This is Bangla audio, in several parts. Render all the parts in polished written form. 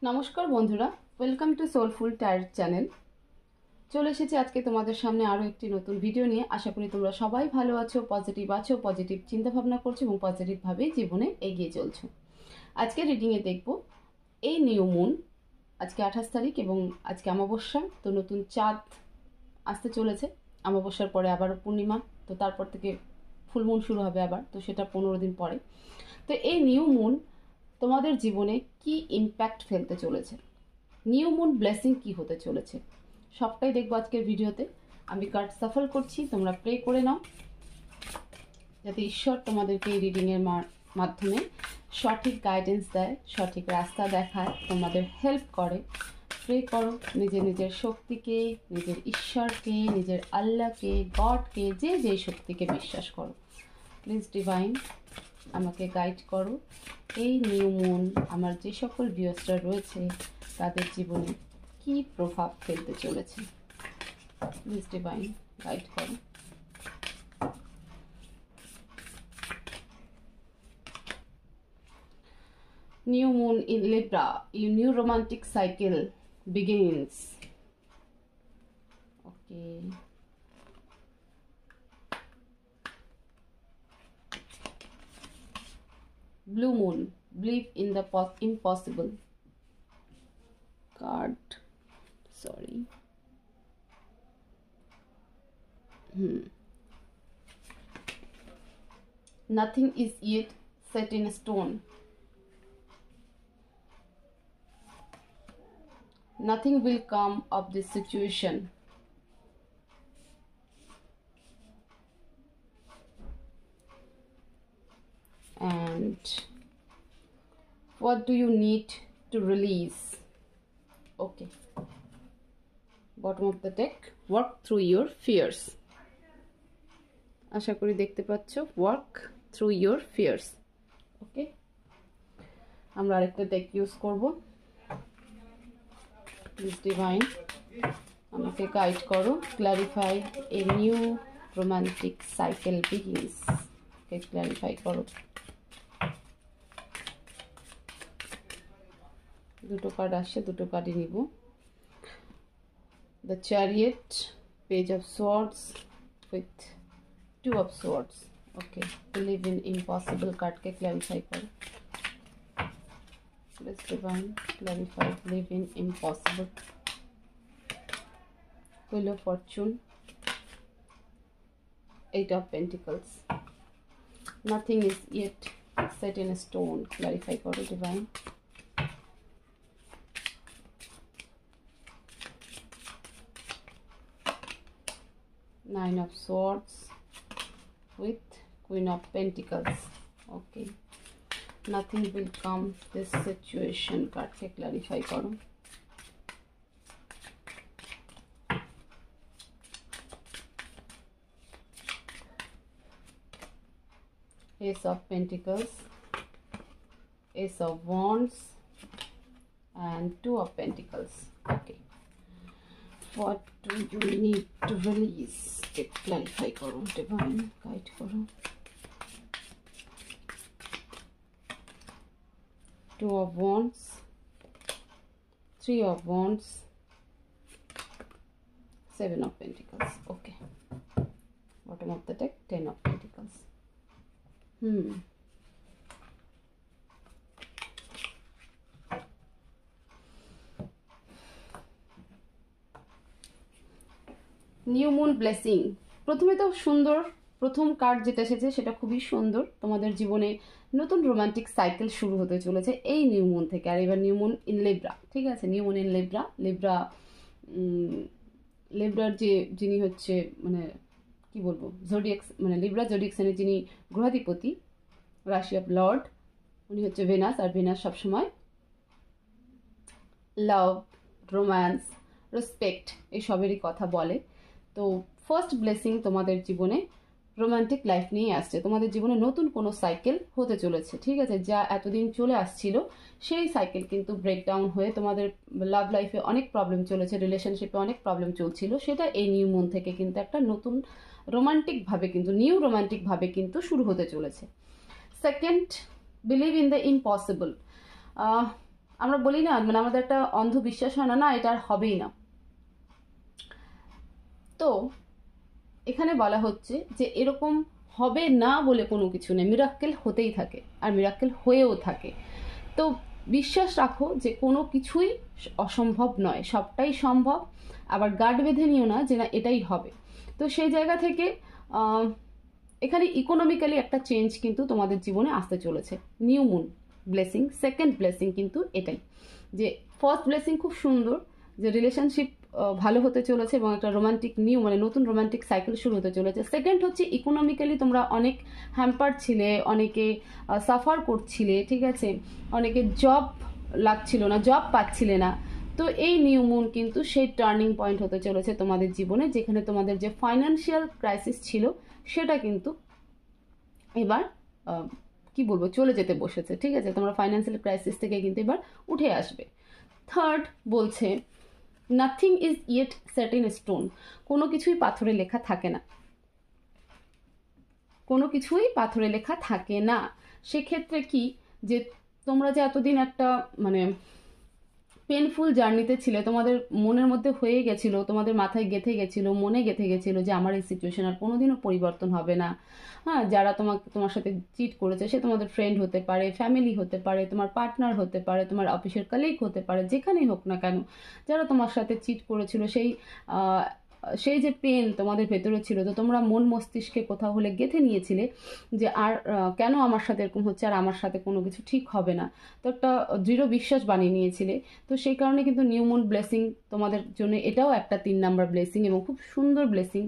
নমস্কার বন্ধুরা, welcome to soulful tyre channel. চলে এসেছি আজকে তোমাদের সামনে আরও একটি নতুন ভিডিও নিয়ে। আশা করি তোমরা সবাই ভালো আছো, পজিটিভ চিন্তাভাবনা করছো এবং পজিটিভভাবেই জীবনে এগিয়ে চলছো। আজকে রিডিংয়ে দেখব এই নিউ মুন, আজকে 28 তারিখ এবং আজকে অমাবস্যা, তো নতুন চাঁদ আসতে চলেছে। অমাবস্যার পরে আবার পূর্ণিমা, তো তারপর থেকে ফুল মুন শুরু হবে আবার, তো সেটা 15 দিন পরে। তো এই নিউ মুন তোমাদের জীবনে কি ইম্প্যাক্ট ফেলতে চলেছে, নিউ মুন ব্লেসিং কি হতে চলেছে, সবটাই দেখবো আজকের ভিডিওতে। আমি কার্ড সাফল করছি, তোমরা প্রে করে নাও যাতে ঈশ্বর তোমাদেরকে এই রিডিংয়ের মাধ্যমে সঠিক গাইডেন্স দেয়, সঠিক রাস্তা দেখায়, তোমাদের হেল্প করে। প্রে করো নিজের শক্তিকে, নিজের ঈশ্বরকে, নিজের আল্লাহকে, গডকে, যে শক্তিকে বিশ্বাস করো। প্লিজ ডিভাইন আমাকে গাইড করো। এই নিউ মুন আমার যে সকল ভিউয়ার্সরা রয়েছে তাদের জীবনে কি প্রভাব ফেলতে চলেছে, প্লিজ ডিভাইন গাইড করো। New moon in Libra, your new romantic cycle begins. Okay. Blue moon, believe in the impossible. Card, sorry. Nothing is yet set in stone. Nothing will come of this situation. And what do you need to release? Okay. Bottom of the deck, work through your fears. আশা করি দেখতে পাচ্ছ, work through your fears. Okay, আমরা আরেকটা ডেক ইউজ করব। প্লিজ ডিভাইন আমাকে গাইড করো। Clarify a new romantic cycle begins. Okay, clarify করো। দুটো কার্ড আসছে, দুটো কার্ডই নিব। The chariot, page of swords with two of swords. Okay, believe in impossible কার্ডকে ক্ল্যারিফাই করো। Please divine clarify believe in impossible. Wheel of Fortune, 8 of Pentacles. Nothing is yet set in stone. Clarify করো divine. Nine of Swords with Queen of Pentacles. Okay. Nothing will come this situation. কার্ডকে ক্ল্যারিফাই করো। Ace of Pentacles, Ace of Wands, and Two of Pentacles. Okay. What do you need to release? Clarify karo, divine guide karo. Two of Wands, Three of Wands, Seven of Pentacles. Okay. Bottom of the deck, Ten of Pentacles. New moon blessing প্রথমে তো সুন্দর, প্রথম কার্ড যেটা এসেছে সেটা খুবই সুন্দর। তোমাদের জীবনে নতুন রোমান্টিক সাইকেল শুরু হতে চলেছে এই নিউ মুন থেকে। আর এবার নিউ মুন ইন লিব্রা, ঠিক আছে, নিউ মুন ইন লিব্রা। লিব্রার যিনি হচ্ছে মানে কি বলবো, জোডিয়াক, মানে লিব্রা জোডিয়াক সাইনের যিনি গ্রহাধিপতি, রাশি অফ লর্ড, উনি হচ্ছে ভেনাস। আর ভেনাস সবসময় লাভ, রোম্যান্স, রেসপেক্ট এই সবেরই কথা বলে। তো ফার্স্ট ব্লেসিং তোমাদের জীবনে রোমান্টিক লাইফ নিয়ে আসছে। তোমাদের জীবনে নতুন কোনো সাইকেল হতে চলেছে, ঠিক আছে। যা এতদিন চলে আসছিল সেই সাইকেল কিন্তু ব্রেকডাউন হয়ে তোমাদের লাভ লাইফে অনেক প্রবলেম চলেছে, রিলেশনশিপে অনেক প্রবলেম চলছিল, সেটা এই নিউ মুন থেকে কিন্তু একটা নতুন রোমান্টিকভাবে কিন্তু নিউ রোমান্টিকভাবে কিন্তু শুরু হতে চলেছে। Second, believe in the impossible. আমরা বলি না, মানে আমাদের একটা অন্ধবিশ্বাস হয় না, না এটা আর হবেই না। তো এখানে বলা হচ্ছে যে এরকম হবে না বলে কোনো কিছু নেই, মিরাক্কেল হতেই থাকে আর মিরাক্কেল হয়েও থাকে। তো বিশ্বাস রাখো যে কোনো কিছুই অসম্ভব নয়, সবটাই সম্ভব। আবার গার্ড বেঁধে নিও না যে না এটাই হবে। তো সেই জায়গা থেকে এখানে ইকোনমিক্যালি একটা চেঞ্জ কিন্তু তোমাদের জীবনে আসতে চলেছে। New moon blessing, second blessing কিন্তু এটাই, যে ফার্স্ট ব্লেসিং খুব সুন্দর, যে রিলেশনশিপ ভালো হতে চলেছে এবং একটা রোমান্টিক নিউ মানে নতুন রোমান্টিক সাইকেল শুরু হতে চলেছে। সেকেন্ড হচ্ছে ইকোনমিক্যালি তোমরা অনেক হ্যাম্পার ছিলে, অনেকে সাফার করছিলে, ঠিক আছে, অনেকে জব লাগছিল না, জব পাচ্ছিলে না। তো এই নিউ মুন কিন্তু সেই টার্নিং পয়েন্ট হতে চলেছে তোমাদের জীবনে, যেখানে তোমাদের যে ফাইন্যান্সিয়াল ক্রাইসিস ছিল সেটা কিন্তু এবার কি বলবো চলে যেতে বসেছে, ঠিক আছে, তোমরা ফাইন্যান্সিয়াল ক্রাইসিস থেকে কিন্তু এবার উঠে আসবে। থার্ড বলছে nothing is yet set in stone, কোনো কিছুই পাথরে লেখা থাকে না, কোনো কিছুই পাথরে লেখা থাকে না। সেক্ষেত্রে কি, যে তোমরা যে এতদিন একটা মানে পেনফুল জার্নিতে ছিলে, তোমাদের মনের মধ্যে হয়ে গেছিলো, তোমাদের মাথায় গেঁথে গেছিলো, মনে গেঁথে গেছিলো যে আমার এই সিচুয়েশন আর কোনোদিনও পরিবর্তন হবে না। হ্যাঁ, যারা তোমার সাথে চিট করেছে সে তোমাদের ফ্রেন্ড হতে পারে, ফ্যামিলি হতে পারে, তোমার পার্টনার হতে পারে, তোমার অফিসের কলিগ হতে পারে, যেখানেই হোক না কেন, যারা তোমার সাথে চিট করেছিল সেই যে পেন তোমাদের ভেতরে ছিল, তো তোমরা মন মস্তিষ্কে কোথাও হলে গেঁথে নিয়েছিলে যে আর কেন আমার সাথে এরকম হচ্ছে, আর আমার সাথে কোনো কিছু ঠিক হবে না। তো একটা দৃঢ় বিশ্বাস বানিয়ে নিয়েছিলে। তো সেই কারণে কিন্তু নিউ মুন ব্লেসিং তোমাদের জন্য এটাও একটা 3 নাম্বার ব্লেসিং এবং খুব সুন্দর ব্লেসিং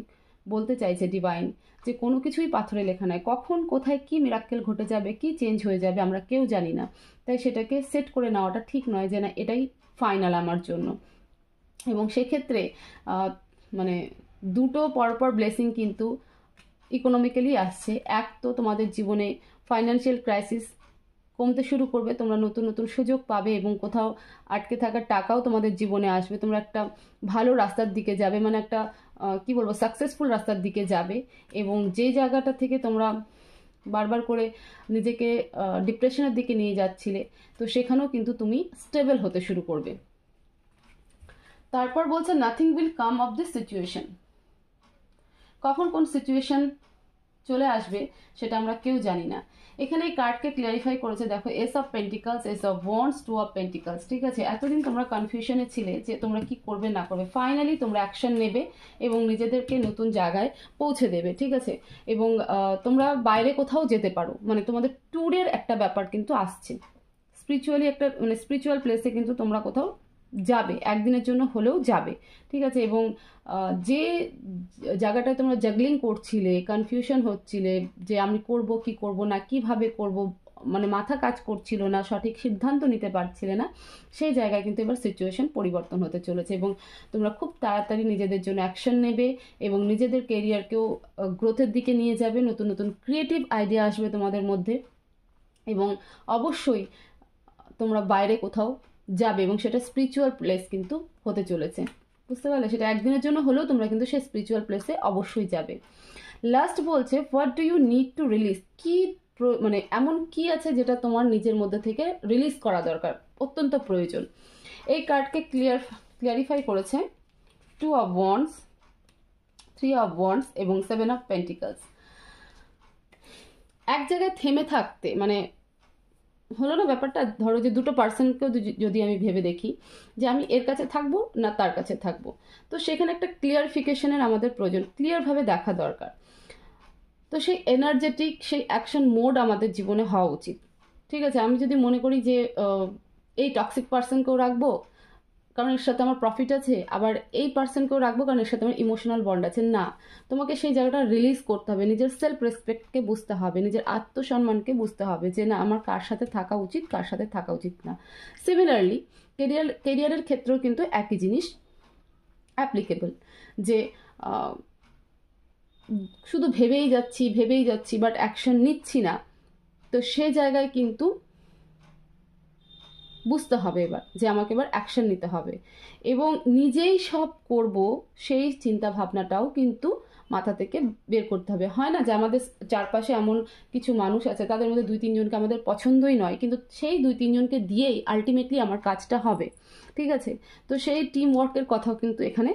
বলতে চাইছে ডিভাইন, যে কোনো কিছুই পাথরে লেখা নয়। কখন কোথায় কি মিরাক্কেল ঘটে যাবে, কি চেঞ্জ হয়ে যাবে আমরা কেউ জানি না। তাই সেটাকে সেট করে নেওয়াটা ঠিক নয় যে না এটাই ফাইনাল আমার জন্য। এবং সেক্ষেত্রে মানে দুটো পরপর ব্লেসিং কিন্তু ইকোনমিক্যালি আসছে। এক তো তোমাদের জীবনে ফাইন্যান্সিয়াল ক্রাইসিস কমতে শুরু করবে, তোমরা নতুন নতুন সুযোগ পাবে এবং কোথাও আটকে থাকার টাকাও তোমাদের জীবনে আসবে, তোমরা একটা ভালো রাস্তার দিকে যাবে, মানে একটা কি বলবো সাকসেসফুল রাস্তার দিকে যাবে। এবং যে জায়গাটা থেকে তোমরা বারবার করে নিজেকে ডিপ্রেশনের দিকে নিয়ে যাচ্ছিলে, তো সেখানেও কিন্তু তুমি স্টেবল হতে শুরু করবে। তারপর বলছে nothing will come of this situation, কখন কোন সিচুয়েশন চলে আসবে সেটা আমরা কেউ জানি না। এখানে এই কার্ডকে ক্লিয়ারিফাই করেছে, দেখো ace of pentacles, ace of wands, two of pentacles, ঠিক আছে। এতদিন তোমরা কনফিউশনে ছিলে যে তোমরা কি করবে না করবে, ফাইনালি তোমরা অ্যাকশন নেবে এবং নিজেদেরকে নতুন জায়গায় পৌঁছে দেবে, ঠিক আছে। এবং তোমরা বাইরে কোথাও যেতে পারো, মানে তোমাদের ট্যুরের একটা ব্যাপার কিন্তু আসছে, স্পিরিচুয়ালি একটা মানে স্পিরিচুয়াল প্লেসে কিন্তু তোমরা কোথাও যাবে, একদিনের জন্য হলেও যাবে, ঠিক আছে। এবং যে জায়গাটায় তোমরা জাগলিং করছিলে, কনফিউশন হচ্ছিলে যে আমি করব কি করব না, কিভাবে করব, মানে মাথা কাজ করছিল না, সঠিক সিদ্ধান্ত নিতে পারছিলে না, সেই জায়গায় কিন্তু এবার সিচুয়েশন পরিবর্তন হতে চলেছে এবং তোমরা খুব তাড়াতাড়ি নিজেদের জন্য অ্যাকশন নেবে এবং নিজেদের কেরিয়ারকেও গ্রোথের দিকে নিয়ে যাবে, নতুন নতুন ক্রিয়েটিভ আইডিয়া আসবে তোমাদের মধ্যে এবং অবশ্যই তোমরা বাইরে কোথাও যাবে এবং সেটা স্পিরিচুয়াল প্লেস কিন্তু হতে চলেছে, বুঝতে পারলে। সেটা একদিনের জন্য হলেও তোমরা কিন্তু সেই স্পিরিচুয়াল প্লেসে অবশ্যই যাবে। লাস্ট বলছে what do you need to release, কি মানে এমন কি আছে যেটা তোমার নিজের মধ্যে থেকে রিলিজ করা দরকার, অত্যন্ত প্রয়োজন। এই কার্ডকে ক্লিয়ারিফাই করেছে two of wands, three of wands এবং 7 অফ পেন্টিকলস। এক জায়গায় থেমে থাকতে মানে হলো না ব্যাপারটা, ধরো যে দুটো পার্সনকেও যদি আমি ভেবে দেখি যে আমি এর কাছে থাকবো না তার কাছে থাকবো, তো সেখানে একটা ক্লিয়ারিফিকেশনের আমাদের প্রয়োজন, ক্লিয়ারভাবে দেখা দরকার। তো সেই এনার্জেটিক সেই অ্যাকশন মোড আমাদের জীবনে হওয়া উচিত, ঠিক আছে। আমি যদি মনে করি যে এই টক্সিক পার্সনকেও রাখবো কারণ এর সাথে আমার প্রফিট আছে, আবার এই পার্সনকেও রাখবো কারণ এর সাথে আমার ইমোশনাল বন্ড আছে, না, তোমাকে সেই জায়গাটা রিলিজ করতে হবে, নিজের সেলফ রেসপেক্টকে বুঝতে হবে, নিজের আত্মসম্মানকে বুঝতে হবে যে না আমার কার সাথে থাকা উচিত কার সাথে থাকা উচিত না। সিমিলারলি কেরিয়ারের ক্ষেত্রেও কিন্তু একই জিনিস অ্যাপ্লিকেবল, যে শুধু ভেবেই যাচ্ছি বাট অ্যাকশন নিচ্ছি না, তো সে জায়গায় কিন্তু বুঝতে হবে এবার যে আমাকে এবার অ্যাকশন নিতে হবে এবং নিজেই সব করব সেই চিন্তা ভাবনাটাও কিন্তু মাথা থেকে বের করতে হবে। হয় না যে আমাদের চারপাশে এমন কিছু মানুষ আছে তাদের মধ্যে 2-3 জনকে আমাদের পছন্দই নয়, কিন্তু সেই 2-3 জনকে দিয়েই আলটিমেটলি আমার কাজটা হবে, ঠিক আছে? তো সেই টিম ওয়ার্কের কথাও কিন্তু এখানে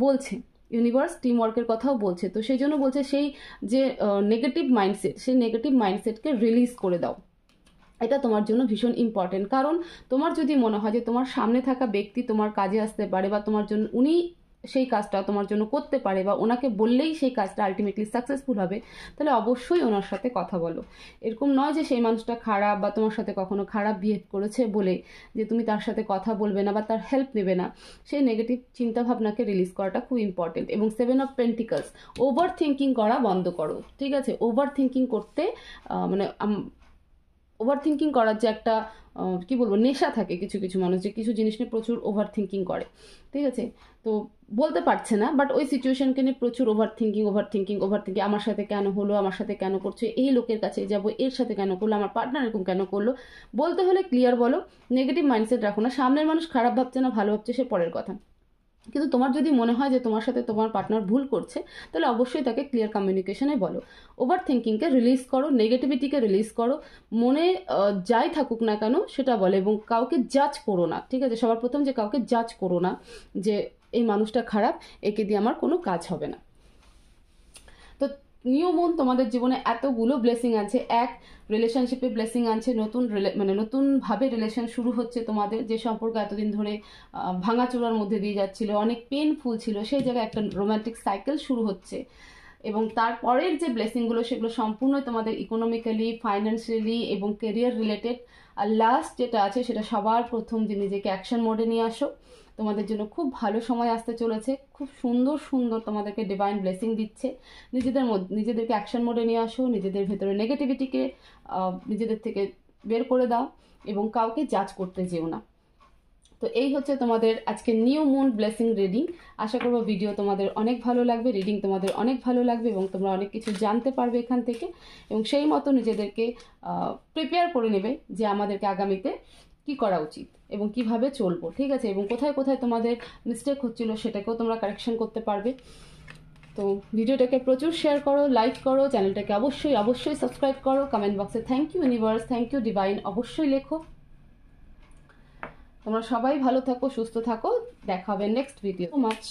বলছে, ইউনিভার্স টিম ওয়ার্কের কথাও বলছে। তো সেই জন্য বলছে সেই যে নেগেটিভ মাইন্ডসেট, সেই নেগেটিভ মাইন্ডসেটকে রিলিজ করে দাও। এটা তোমার জন্য ভীষণ ইম্পর্টেন্ট। কারণ তোমার যদি মনে হয় যে তোমার সামনে থাকা ব্যক্তি তোমার কাজে আসতে পারে বা তোমার জন্য উনি সেই কাজটা তোমার জন্য করতে পারে বা ওনাকে বললেই সেই কাজটা আলটিমেটলি সাকসেসফুল হবে, তাহলে অবশ্যই ওনার সাথে কথা বলো। এরকম নয় যে সেই মানুষটা খারাপ বা তোমার সাথে কখনো খারাপ বিহেভ করেছে বলে যে তুমি তার সাথে কথা বলবে না বা তার হেল্প নেবে না। সেই নেগেটিভ চিন্তাভাবনাকে রিলিজ করাটা খুব ইম্পর্টেন্ট। এবং 7 অফ পেন্টিকলস, ওভার থিঙ্কিং করা বন্ধ করো, ঠিক আছে? ওভার থিঙ্কিং করতে মানে ওভার থিঙ্কিং করার যে একটা কি বলবো নেশা থাকে কিছু কিছু মানুষ, যে কিছু জিনিস নিয়ে প্রচুর ওভার থিঙ্কিং করে, ঠিক আছে? তো বলতে পারছে না, বাট ওই সিচুয়েশনকে নিয়ে প্রচুর ওভার থিঙ্কিং, আমার সাথে কেন হলো, আমার সাথে কেন করছে, এই লোকের কাছে যাব, এর সাথে কেন করলো, আমার পার্টনার এরকম কেন করলো। বলতে হলে ক্লিয়ার বলো, নেগেটিভ মাইন্ডসেট রাখো না। সামনের মানুষ খারাপ ভাবছে না ভালো ভাবছে সে পরের কথা, কিন্তু তোমার যদি মনে হয় যে তোমার সাথে তোমার পার্টনার ভুল করছে, তাহলে অবশ্যই তাকে ক্লিয়ার কমিউনিকেশনে বলো। ওভার থিঙ্কিংকে রিলিজ করো, নেগেটিভিটিকে রিলিজ করো। মনে যাই থাকুক না কেন সেটা বলে, এবং কাউকে জাজ করো না, ঠিক আছে? সবার প্রথম যে কাউকে জাজ করো না যে এই মানুষটা খারাপ, একে দিয়ে আমার কোনো কাজ হবে না। তো নিউ মুন তোমাদের জীবনে এতগুলো ব্লেসিং আছে। এক, রিলেশনশিপে ব্লেসিং আছে, নতুনভাবে রিলেশন শুরু হচ্ছে তোমাদের। যে সম্পর্ক এতদিন ধরে ভাঙাচোরার মধ্যে দিয়ে যাচ্ছিল, অনেক পেনফুল ছিল, সেই জায়গায় একটা রোম্যান্টিক সাইকেল শুরু হচ্ছে। এবং তারপরের যে ব্লেসিংগুলো সেগুলো সম্পূর্ণ তোমাদের ইকোনমিক্যালি, ফাইন্যান্সিয়ালি এবং কেরিয়ার রিলেটেড। আর লাস্ট যেটা আছে সেটা সবার প্রথম যে নিজেকে অ্যাকশন মোডে নিয়ে আসো। তোমাদের জন্য খুব ভালো সময় আসতে চলেছে, খুব সুন্দর সুন্দর তোমাদেরকে ডিভাইন ব্লেসিং দিচ্ছে। নিজেদেরকে অ্যাকশন মোডে নিয়ে আসো, নিজেদের ভেতরে নেগেটিভিটিকে নিজেদের থেকে বের করে দাও এবং কাউকে জাজ করতে যেও না। তো এই হচ্ছে তোমাদের আজকে নিউ মুন ব্লেসিং রিডিং। আশা করবো ভিডিও তোমাদের অনেক ভালো লাগবে, রিডিং তোমাদের অনেক ভালো লাগবে এবং তোমরা অনেক কিছু জানতে পারবে এখান থেকে, এবং সেই মতো নিজেদেরকে প্রিপেয়ার করে নেবে যে আমাদেরকে আগামীতে কি করা উচিত এবং কিভাবে চলবো, ঠিক আছে? এবং কোথায় কোথায় তোমাদের মিস্টেক হচ্ছিল সেটাকেও তোমরা কারেকশন করতে পারবে। তো ভিডিওটাকে প্রচুর শেয়ার করো, লাইক করো, চ্যানেলটাকে অবশ্যই অবশ্যই সাবস্ক্রাইব করো। কমেন্ট বক্সে thank you universe, thank you divine অবশ্যই লেখো। তোমরা সবাই ভালো থাকো, সুস্থ থাকো, দেখা হবে নেক্সট ভিডিও। So much.